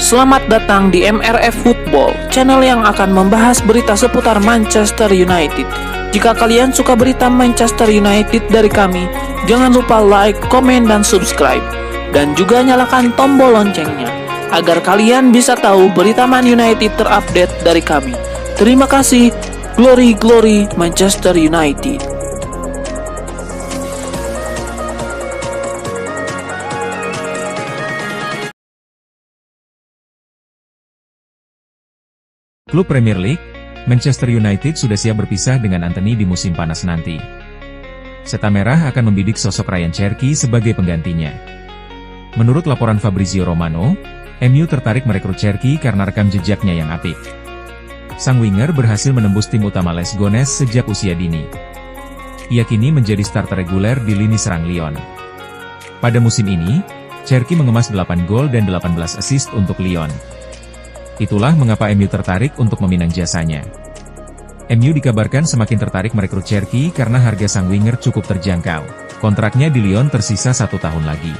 Selamat datang di MRF Football, channel yang akan membahas berita seputar Manchester United. Jika kalian suka berita Manchester United dari kami, jangan lupa like, komen, dan subscribe. Dan juga nyalakan tombol loncengnya, agar kalian bisa tahu berita Man United terupdate dari kami. Terima kasih, Glory Glory Manchester United. Klub Premier League, Manchester United sudah siap berpisah dengan Antony di musim panas nanti. Setan Merah akan membidik sosok Ryan Cherki sebagai penggantinya. Menurut laporan Fabrizio Romano, MU tertarik merekrut Cherki karena rekam jejaknya yang apik. Sang winger berhasil menembus tim utama Les Gones sejak usia dini. Ia kini menjadi starter reguler di lini serang Lyon. Pada musim ini, Cherki mengemas 8 gol dan 18 assist untuk Lyon. Itulah mengapa MU tertarik untuk meminang jasanya. MU dikabarkan semakin tertarik merekrut Cherki karena harga sang winger cukup terjangkau. Kontraknya di Lyon tersisa 1 tahun lagi.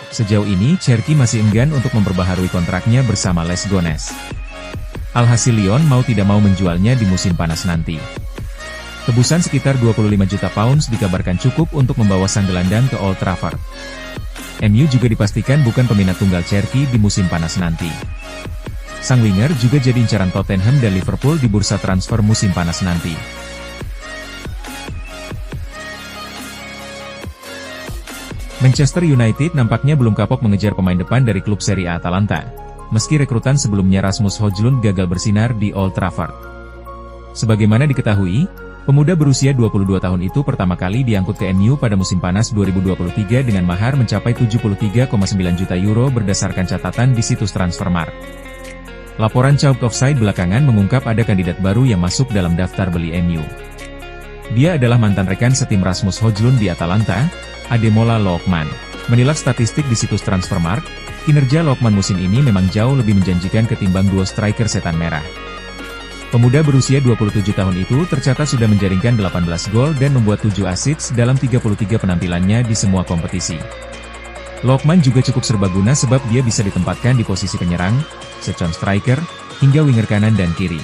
Sejauh ini Cherki masih enggan untuk memperbaharui kontraknya bersama Les Gones. Alhasil Lyon mau tidak mau menjualnya di musim panas nanti. Tebusan sekitar 25 juta pounds dikabarkan cukup untuk membawa sang gelandang ke Old Trafford. MU juga dipastikan bukan peminat tunggal Cherki di musim panas nanti. Sang winger juga jadi incaran Tottenham dan Liverpool di bursa transfer musim panas nanti. Manchester United nampaknya belum kapok mengejar pemain depan dari klub Serie A Atalanta, meski rekrutan sebelumnya Rasmus Højlund gagal bersinar di Old Trafford. Sebagaimana diketahui, pemuda berusia 22 tahun itu pertama kali diangkut ke MU pada musim panas 2023 dengan mahar mencapai 73,9 juta euro berdasarkan catatan di situs Transfermarkt. Laporan Chalk Offside belakangan mengungkap ada kandidat baru yang masuk dalam daftar beli MU. Dia adalah mantan rekan setim Rasmus Højlund di Atalanta, Ademola Lookman. Menilik statistik di situs Transfermarkt, kinerja Lookman musim ini memang jauh lebih menjanjikan ketimbang duo striker Setan Merah. Pemuda berusia 27 tahun itu tercatat sudah menjaringkan 18 gol dan membuat 7 assist dalam 33 penampilannya di semua kompetisi. Lookman juga cukup serbaguna sebab dia bisa ditempatkan di posisi penyerang, second striker, hingga winger kanan dan kiri.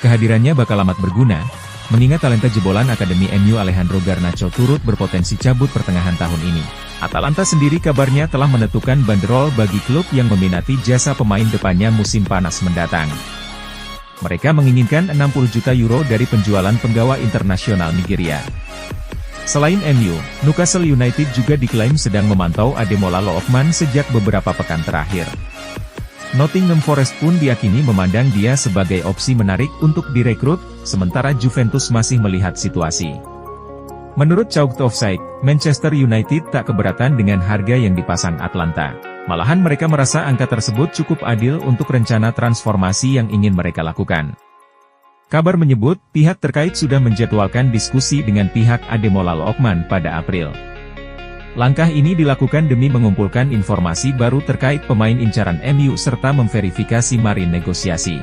Kehadirannya bakal amat berguna, mengingat talenta jebolan Akademi MU Alejandro Garnacho turut berpotensi cabut pertengahan tahun ini. Atalanta sendiri kabarnya telah menentukan banderol bagi klub yang meminati jasa pemain depannya musim panas mendatang. Mereka menginginkan 60 juta euro dari penjualan penggawa internasional Nigeria. Selain MU, Newcastle United juga diklaim sedang memantau Ademola Lookman sejak beberapa pekan terakhir. Nottingham Forest pun diyakini memandang dia sebagai opsi menarik untuk direkrut, sementara Juventus masih melihat situasi. Menurut Chalk Offside, Manchester United tak keberatan dengan harga yang dipasang Atlanta. Malahan mereka merasa angka tersebut cukup adil untuk rencana transformasi yang ingin mereka lakukan. Kabar menyebut, pihak terkait sudah menjadwalkan diskusi dengan pihak Ademola Lookman pada April. Langkah ini dilakukan demi mengumpulkan informasi baru terkait pemain incaran MU serta memverifikasi mari negosiasi.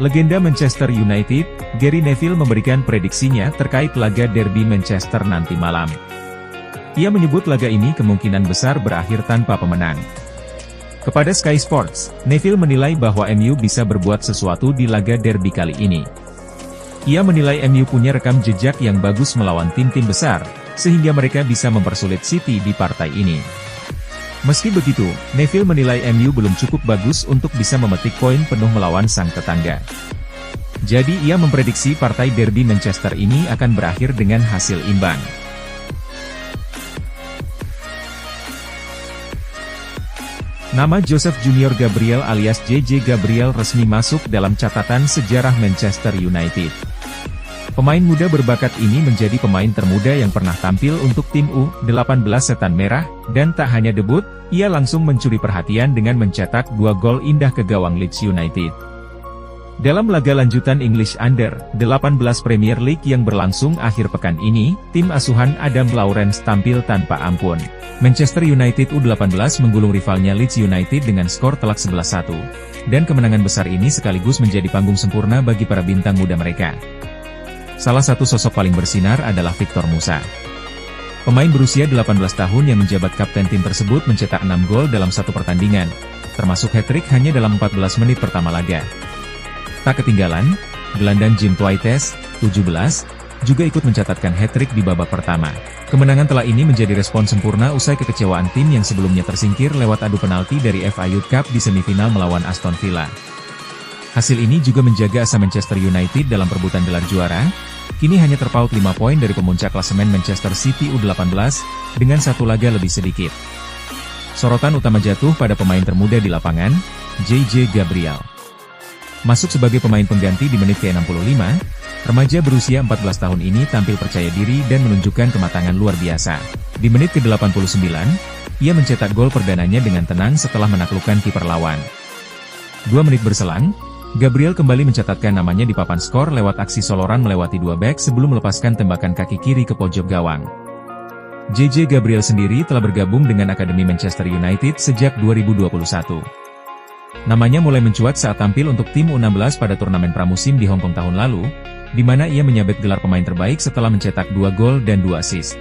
Legenda Manchester United, Gary Neville memberikan prediksinya terkait laga derby Manchester nanti malam. Ia menyebut laga ini kemungkinan besar berakhir tanpa pemenang. Kepada Sky Sports, Neville menilai bahwa MU bisa berbuat sesuatu di laga derby kali ini. Ia menilai MU punya rekam jejak yang bagus melawan tim-tim besar, sehingga mereka bisa mempersulit City di partai ini. Meski begitu, Neville menilai MU belum cukup bagus untuk bisa memetik poin penuh melawan sang tetangga. Jadi ia memprediksi partai derby Manchester ini akan berakhir dengan hasil imbang. Nama Joseph Junior Gabriel alias JJ Gabriel resmi masuk dalam catatan sejarah Manchester United. Pemain muda berbakat ini menjadi pemain termuda yang pernah tampil untuk tim U18 Setan Merah, dan tak hanya debut, ia langsung mencuri perhatian dengan mencetak 2 gol indah ke gawang Leeds United. Dalam laga lanjutan English Under-18 Premier League yang berlangsung akhir pekan ini, tim asuhan Adam Lawrence tampil tanpa ampun. Manchester United U18 menggulung rivalnya Leeds United dengan skor telak 11-1. Dan kemenangan besar ini sekaligus menjadi panggung sempurna bagi para bintang muda mereka. Salah satu sosok paling bersinar adalah Victor Musa. Pemain berusia 18 tahun yang menjabat kapten tim tersebut mencetak 6 gol dalam satu pertandingan, termasuk hat-trick hanya dalam 14 menit pertama laga. Tak ketinggalan, gelandang Jim Twites, 17, juga ikut mencatatkan hat-trick di babak pertama. Kemenangan telah ini menjadi respon sempurna usai kekecewaan tim yang sebelumnya tersingkir lewat adu penalti dari FA Youth Cup di semifinal melawan Aston Villa. Hasil ini juga menjaga asa Manchester United dalam perebutan gelar juara, kini hanya terpaut 5 poin dari pemuncak klasemen Manchester City U18, dengan satu laga lebih sedikit. Sorotan utama jatuh pada pemain termuda di lapangan, JJ Gabriel. Masuk sebagai pemain pengganti di menit ke-65, remaja berusia 14 tahun ini tampil percaya diri dan menunjukkan kematangan luar biasa. Di menit ke-89, ia mencetak gol perdananya dengan tenang setelah menaklukkan kiper lawan. 2 menit berselang, Gabriel kembali mencatatkan namanya di papan skor lewat aksi soloran melewati 2 bek sebelum melepaskan tembakan kaki kiri ke pojok gawang. JJ Gabriel sendiri telah bergabung dengan Akademi Manchester United sejak 2021. Namanya mulai mencuat saat tampil untuk tim U16 pada turnamen pramusim di Hong Kong tahun lalu, di mana ia menyabet gelar pemain terbaik setelah mencetak 2 gol dan 2 assist.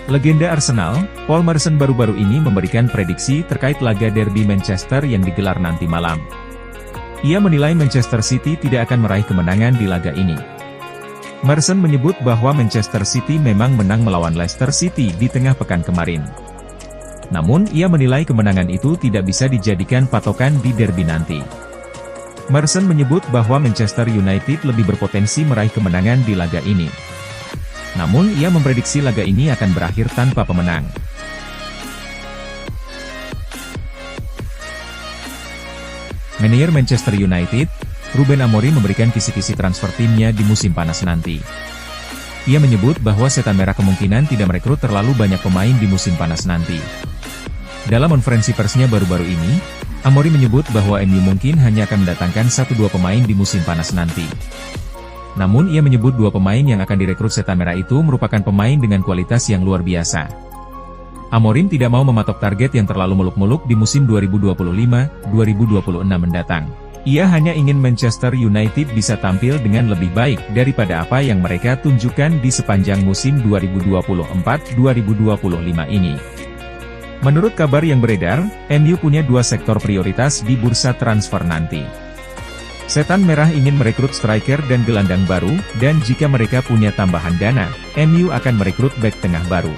Legenda Arsenal, Paul Merson baru-baru ini memberikan prediksi terkait laga derby Manchester yang digelar nanti malam. Ia menilai Manchester City tidak akan meraih kemenangan di laga ini. Merson menyebut bahwa Manchester City memang menang melawan Leicester City di tengah pekan kemarin. Namun ia menilai kemenangan itu tidak bisa dijadikan patokan di derby nanti. Merson menyebut bahwa Manchester United lebih berpotensi meraih kemenangan di laga ini. Namun ia memprediksi laga ini akan berakhir tanpa pemenang. Manajer Manchester United, Ruben Amorim memberikan kisi-kisi transfer timnya di musim panas nanti. Ia menyebut bahwa Setan Merah kemungkinan tidak merekrut terlalu banyak pemain di musim panas nanti. Dalam konferensi persnya baru-baru ini, Amorim menyebut bahwa MU mungkin hanya akan mendatangkan 1-2 pemain di musim panas nanti. Namun ia menyebut 2 pemain yang akan direkrut Setan Merah itu merupakan pemain dengan kualitas yang luar biasa. Amorim tidak mau mematok target yang terlalu muluk-muluk di musim 2025-2026 mendatang. Ia hanya ingin Manchester United bisa tampil dengan lebih baik daripada apa yang mereka tunjukkan di sepanjang musim 2024-2025 ini. Menurut kabar yang beredar, MU punya 2 sektor prioritas di bursa transfer nanti. Setan Merah ingin merekrut striker dan gelandang baru, dan jika mereka punya tambahan dana, MU akan merekrut bek tengah baru.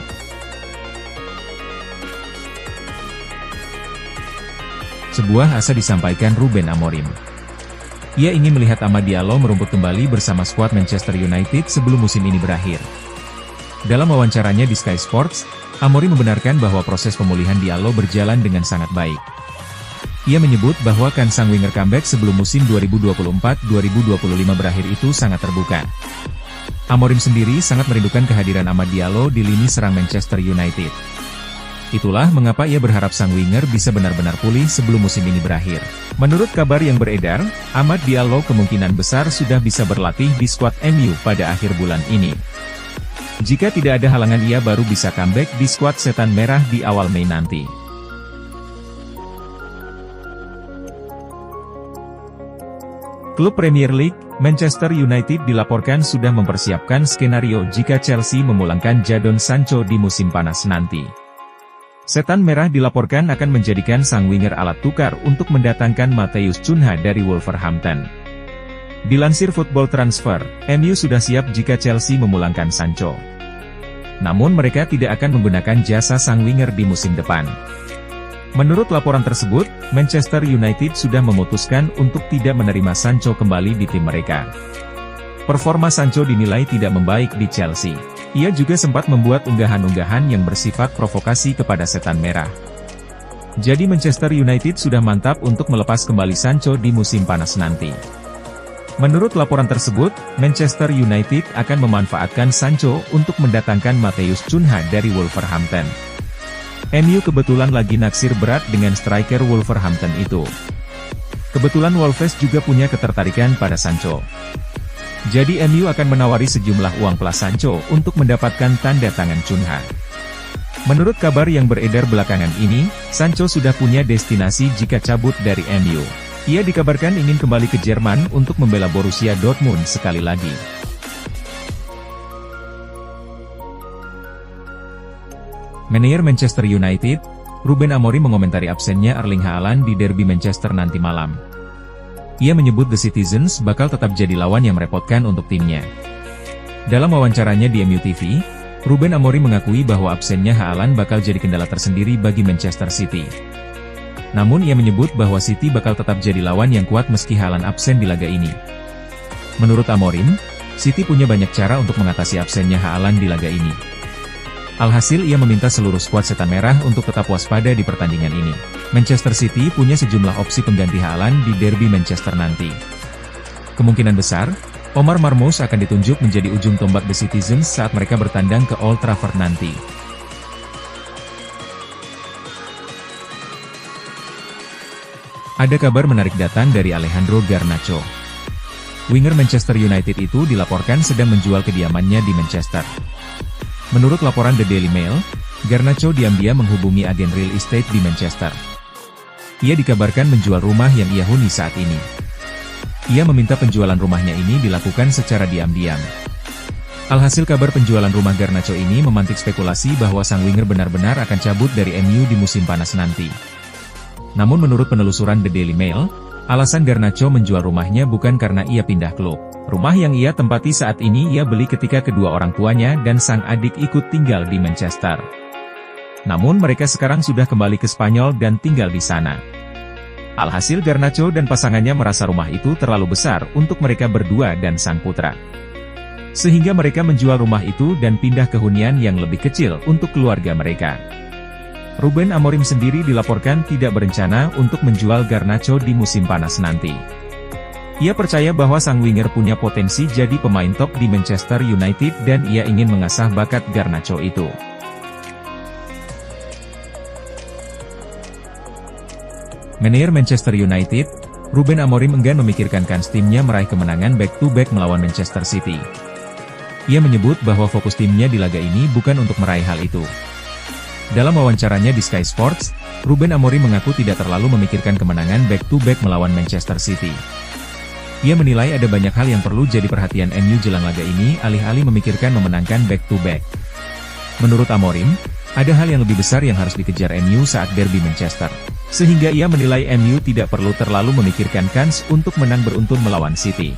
Sebuah asa disampaikan Ruben Amorim. Ia ingin melihat Amad Diallo merumput kembali bersama skuad Manchester United sebelum musim ini berakhir. Dalam wawancaranya di Sky Sports, Amorim membenarkan bahwa proses pemulihan Diallo berjalan dengan sangat baik. Ia menyebut bahwa kan sang winger comeback sebelum musim 2024-2025 berakhir itu sangat terbuka. Amorim sendiri sangat merindukan kehadiran Amad Diallo di lini serang Manchester United. Itulah mengapa ia berharap sang winger bisa benar-benar pulih sebelum musim ini berakhir. Menurut kabar yang beredar, Amad Diallo kemungkinan besar sudah bisa berlatih di skuad MU pada akhir bulan ini. Jika tidak ada halangan ia baru bisa comeback di skuad Setan Merah di awal Mei nanti. Klub Premier League, Manchester United dilaporkan sudah mempersiapkan skenario jika Chelsea memulangkan Jadon Sancho di musim panas nanti. Setan Merah dilaporkan akan menjadikan sang winger alat tukar untuk mendatangkan Matheus Cunha dari Wolverhampton. Dilansir Football Transfer, MU sudah siap jika Chelsea memulangkan Sancho. Namun mereka tidak akan menggunakan jasa sang winger di musim depan. Menurut laporan tersebut, Manchester United sudah memutuskan untuk tidak menerima Sancho kembali di tim mereka. Performa Sancho dinilai tidak membaik di Chelsea. Ia juga sempat membuat unggahan-unggahan yang bersifat provokasi kepada Setan Merah. Jadi Manchester United sudah mantap untuk melepas kembali Sancho di musim panas nanti. Menurut laporan tersebut, Manchester United akan memanfaatkan Sancho untuk mendatangkan Matheus Cunha dari Wolverhampton. MU kebetulan lagi naksir berat dengan striker Wolverhampton itu. Kebetulan Wolves juga punya ketertarikan pada Sancho. Jadi MU akan menawari sejumlah uang plus Sancho untuk mendapatkan tanda tangan Cunha. Menurut kabar yang beredar belakangan ini, Sancho sudah punya destinasi jika cabut dari MU. Ia dikabarkan ingin kembali ke Jerman untuk membela Borussia Dortmund sekali lagi. Manajer Manchester United, Ruben Amorim mengomentari absennya Erling Haaland di derby Manchester nanti malam. Ia menyebut The Citizens bakal tetap jadi lawan yang merepotkan untuk timnya. Dalam wawancaranya di MU TV, Ruben Amorim mengakui bahwa absennya Haaland bakal jadi kendala tersendiri bagi Manchester City. Namun ia menyebut bahwa City bakal tetap jadi lawan yang kuat meski Haaland absen di laga ini. Menurut Amorim, City punya banyak cara untuk mengatasi absennya Haaland di laga ini. Alhasil ia meminta seluruh skuad Setan Merah untuk tetap waspada di pertandingan ini. Manchester City punya sejumlah opsi pengganti Haaland di derby Manchester nanti. Kemungkinan besar, Omar Marmoush akan ditunjuk menjadi ujung tombak The Citizens saat mereka bertandang ke Old Trafford nanti. Ada kabar menarik datang dari Alejandro Garnacho. Winger Manchester United itu dilaporkan sedang menjual kediamannya di Manchester. Menurut laporan The Daily Mail, Garnacho diam-diam menghubungi agen real estate di Manchester. Ia dikabarkan menjual rumah yang ia huni saat ini. Ia meminta penjualan rumahnya ini dilakukan secara diam-diam. Alhasil kabar penjualan rumah Garnacho ini memantik spekulasi bahwa sang winger benar-benar akan cabut dari MU di musim panas nanti. Namun menurut penelusuran The Daily Mail, alasan Garnacho menjual rumahnya bukan karena ia pindah klub. Rumah yang ia tempati saat ini ia beli ketika kedua orang tuanya dan sang adik ikut tinggal di Manchester. Namun mereka sekarang sudah kembali ke Spanyol dan tinggal di sana. Alhasil Garnacho dan pasangannya merasa rumah itu terlalu besar untuk mereka berdua dan sang putra. Sehingga mereka menjual rumah itu dan pindah ke hunian yang lebih kecil untuk keluarga mereka. Ruben Amorim sendiri dilaporkan tidak berencana untuk menjual Garnacho di musim panas nanti. Ia percaya bahwa sang winger punya potensi jadi pemain top di Manchester United dan ia ingin mengasah bakat Garnacho itu. Manajer Manchester United, Ruben Amorim enggan memikirkan kans timnya meraih kemenangan back-to-back melawan Manchester City. Ia menyebut bahwa fokus timnya di laga ini bukan untuk meraih hal itu. Dalam wawancaranya di Sky Sports, Ruben Amorim mengaku tidak terlalu memikirkan kemenangan back-to-back melawan Manchester City. Ia menilai ada banyak hal yang perlu jadi perhatian MU jelang laga ini alih-alih memikirkan memenangkan back-to-back. Menurut Amorim, ada hal yang lebih besar yang harus dikejar MU saat derby Manchester. Sehingga ia menilai MU tidak perlu terlalu memikirkan kans untuk menang beruntun melawan City.